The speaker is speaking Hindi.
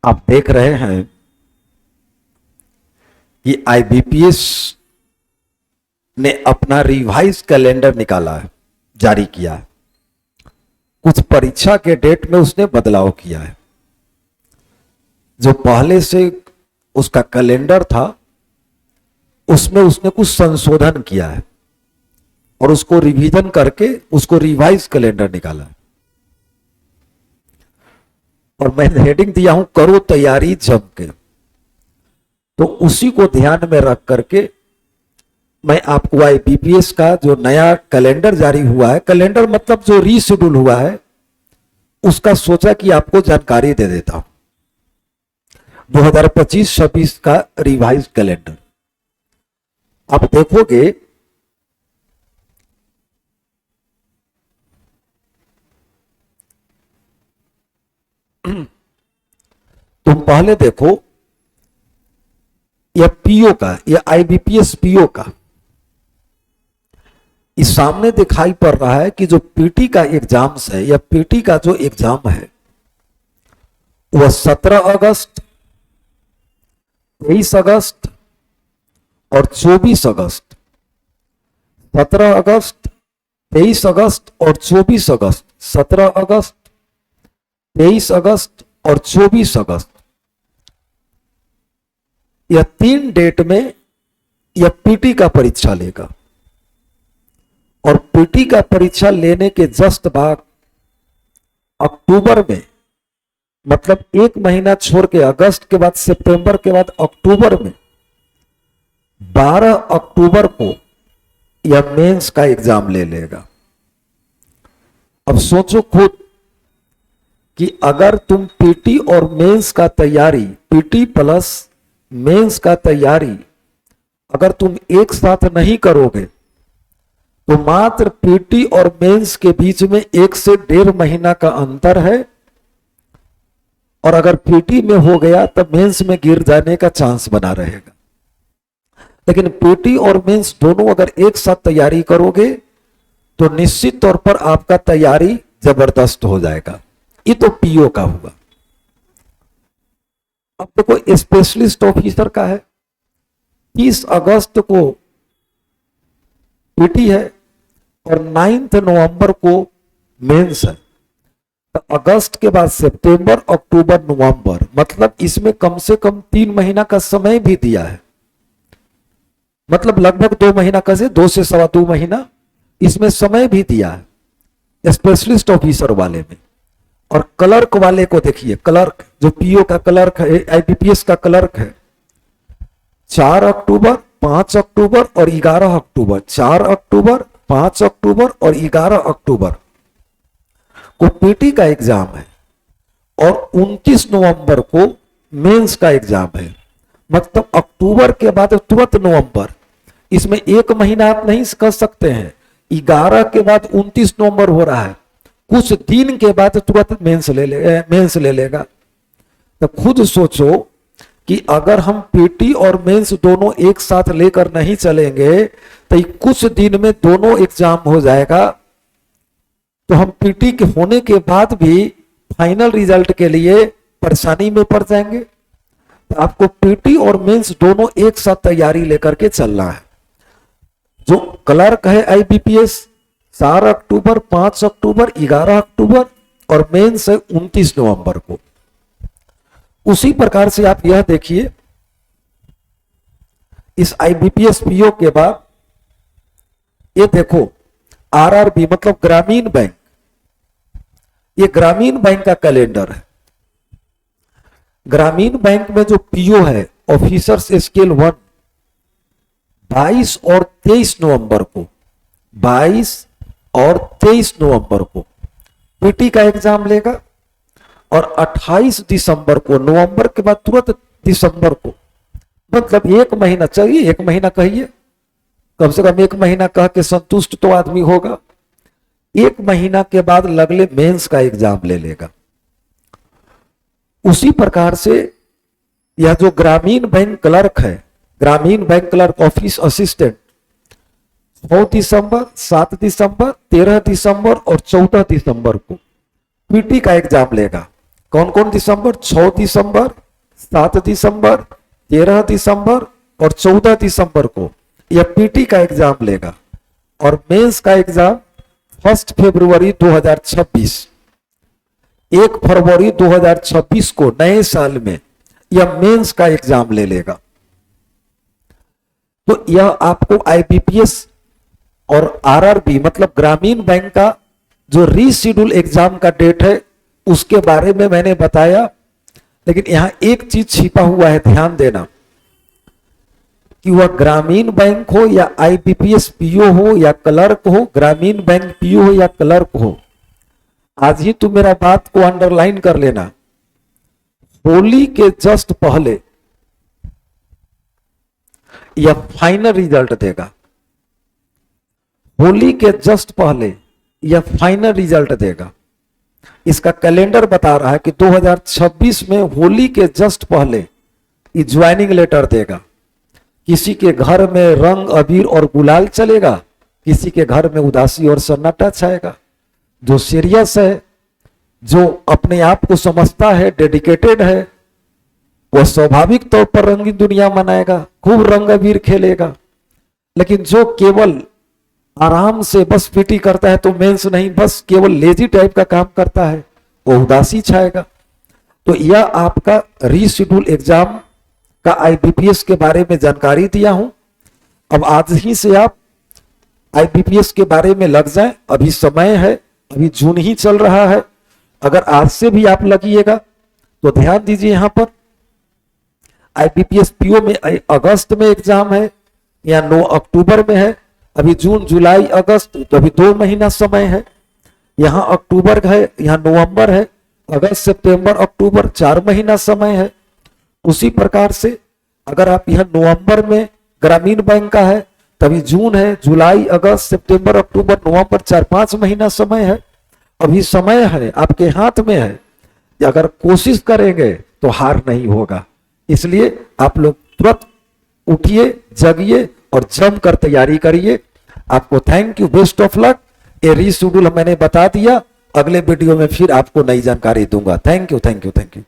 आप देख रहे हैं कि आईबीपीएस ने अपना रिवाइज कैलेंडर निकाला है, जारी किया है। कुछ परीक्षा के डेट में उसने बदलाव किया है। जो पहले से उसका कैलेंडर था उसमें उसने कुछ संशोधन किया है और उसको रिवीजन करके उसको रिवाइज कैलेंडर निकाला है। और मैंने हेडिंग दिया हूं, करो तैयारी जम के। तो उसी को ध्यान में रख करके मैं आपको आईबीपीएस का जो नया कैलेंडर जारी हुआ है, कैलेंडर मतलब जो रीशेड्यूल हुआ है, उसका सोचा कि आपको जानकारी दे देता हूं। 2025-26 का रिवाइज कैलेंडर आप देखोगे तुम पहले देखो यह पीओ का, यह आईबीपीएस पीओ का इस सामने दिखाई पड़ रहा है कि जो पीटी का एग्जाम्स है या पीटी का जो एग्जाम है वह 17 अगस्त, 23 अगस्त और 24 अगस्त, 17 अगस्त, 23 अगस्त और 24 अगस्त, 17 अगस्त, 23 अगस्त और 24 अगस्त, यह 3 डेट में यह पीटी का परीक्षा लेगा। और पीटी का परीक्षा लेने के जस्ट बाद अक्टूबर में, मतलब 1 महीना छोड़ के, अगस्त के बाद सितंबर के बाद अक्टूबर में 12 अक्टूबर को यह मेंस का एग्जाम ले लेगा। अब सोचो खुद कि अगर तुम पीटी और मेंस का तैयारी, पीटी प्लस मेंस का तैयारी अगर तुम एक साथ नहीं करोगे तो मात्र पीटी और मेंस के बीच में 1 से 1.5 महीना का अंतर है। और अगर पीटी में हो गया तो मेंस में गिर जाने का चांस बना रहेगा। लेकिन पीटी और मेंस दोनों अगर एक साथ तैयारी करोगे तो निश्चित तौर पर आपका तैयारी जबरदस्त हो जाएगा। ये तो पीओ का हुआ। अब देखो स्पेशलिस्ट ऑफिसर का है, 30 अगस्त को पीटी है और 9 नवंबर को मेंस है। तो अगस्त के बाद सितंबर, अक्टूबर, नवंबर, मतलब इसमें कम से कम 3 महीना का समय भी दिया है। मतलब लगभग 2 महीना का से 2 से 2.25 महीना इसमें समय भी दिया है स्पेशलिस्ट ऑफिसर वाले में। और क्लर्क वाले को देखिए, क्लर्क जो पीओ का क्लर्क है, आईबीपीएस का क्लर्क है, 4 अक्टूबर, 5 अक्टूबर और 11 अक्टूबर, 4 अक्टूबर, 5 अक्टूबर और 11 अक्टूबर को पीटी का एग्जाम है और 29 नवंबर को मेंस का एग्जाम है। मतलब अक्टूबर के बाद तुरंत नवंबर, इसमें 1 महीना आप नहीं कर सकते हैं। 11 के बाद 29 नवंबर हो रहा है, कुछ दिन के बाद तुरंत मेंस ले लेगा। तो खुद सोचो कि अगर हम पीटी और मेंस दोनों एक साथ लेकर नहीं चलेंगे तो कुछ दिन में दोनों एग्जाम हो जाएगा। तो हम पीटी के होने के बाद भी फाइनल रिजल्ट के लिए परेशानी में पड़ जाएंगे। तो आपको पीटी और मेंस दोनों एक साथ तैयारी लेकर के चलना है। जो क्लर्क है आईबीपीएस 4 अक्टूबर, 5 अक्टूबर, 11 अक्टूबर और मेंस है 29 नवंबर को। उसी प्रकार से आप यह देखिए, इस आईबीपीएस पीओ के बाद ये देखो आरआरबी मतलब ग्रामीण बैंक, ये ग्रामीण बैंक का कैलेंडर है। ग्रामीण बैंक में जो पीओ है ऑफिसर्स स्केल 1, 22 और 23 नवंबर को, 22 और 23 नवंबर को पीटी का एग्जाम लेगा। और 28 दिसंबर को, नवंबर के बाद तुरंत दिसंबर को, मतलब 1 महीना चाहिए, 1 महीना कहिए, कम से कम 1 महीना कह के संतुष्ट तो आदमी होगा। 1 महीना के बाद लगले मेंस का एग्जाम ले लेगा। उसी प्रकार से यह जो ग्रामीण बैंक क्लर्क है, ग्रामीण बैंक क्लर्क ऑफिस असिस्टेंट, 9 दिसंबर, 7 दिसंबर, 13 दिसंबर और 14 दिसंबर को पीटी का एग्जाम लेगा। कौन कौन दिसंबर? 6 दिसंबर, 7 दिसंबर, 13 दिसंबर और 14 दिसंबर को यह पीटी का एग्जाम लेगा। और मेंस का एग्जाम 1 फरवरी 2026, 1 फरवरी 2026 को नए साल में यह मेंस का एग्जाम ले लेगा। तो यह आपको आईबीपीएस और आरआरबी मतलब ग्रामीण बैंक का जो रीशेड्यूल एग्जाम का डेट है उसके बारे में मैंने बताया। लेकिन यहां एक चीज छिपा हुआ है, ध्यान देना कि वह ग्रामीण बैंक हो या आईबीपीएस पीओ हो या क्लर्क हो, ग्रामीण बैंक पीओ हो या क्लर्क हो, आज ही तुम मेरा बात को अंडरलाइन कर लेना। होली के जस्ट पहले यह फाइनल रिजल्ट देगा। होली के जस्ट पहले यह फाइनल रिजल्ट देगा। इसका कैलेंडर बता रहा है कि 2026 में होली के जस्ट पहले ये ज्वाइनिंग लेटर देगा। किसी के घर में रंग अबीर और गुलाल चलेगा, किसी के घर में उदासी और सन्नाटा छाएगा। जो सीरियस है, जो अपने आप को समझता है, डेडिकेटेड है, वह स्वाभाविक तौर पर रंगीन दुनिया मनाएगा, खूब रंग अबीर खेलेगा। लेकिन जो केवल आराम से बस पीटी करता है, तो मेंस नहीं, बस केवल लेजी टाइप का काम करता है, वो उदासी छाएगा। तो यह आपका रीशेड्यूल एग्जाम का आईबीपीएस के बारे में जानकारी दिया हूं। अब आज ही से आप आईबीपीएस के बारे में लग जाएं, अभी समय है, अभी जून ही चल रहा है। अगर आज से भी आप लगिएगा तो ध्यान दीजिए, यहां पर आईबीपीएस पीओ में अगस्त में एग्जाम है या 9 अक्टूबर में है। अभी जून, जुलाई, अगस्त, तो अभी 2 महीना समय है। यहां अक्टूबर है, यहां नवंबर है, अगस्त, सितंबर, अक्टूबर 4 महीना समय है। उसी प्रकार से अगर आप यह नवंबर में ग्रामीण बैंक का है, तभी जून है, जुलाई, अगस्त, सितंबर, अक्टूबर, नवंबर 4-5 महीना समय है। अभी समय है, आपके हाथ में है। अगर कोशिश करेंगे तो हार नहीं होगा। इसलिए आप लोग तुरंत उठिए, जगिए और जमकर तैयारी करिए। आपको thank you, best of luck. ये रीशेड्यूल मैंने बता दिया, अगले वीडियो में फिर आपको नई जानकारी दूंगा। Thank you, thank you, thank you.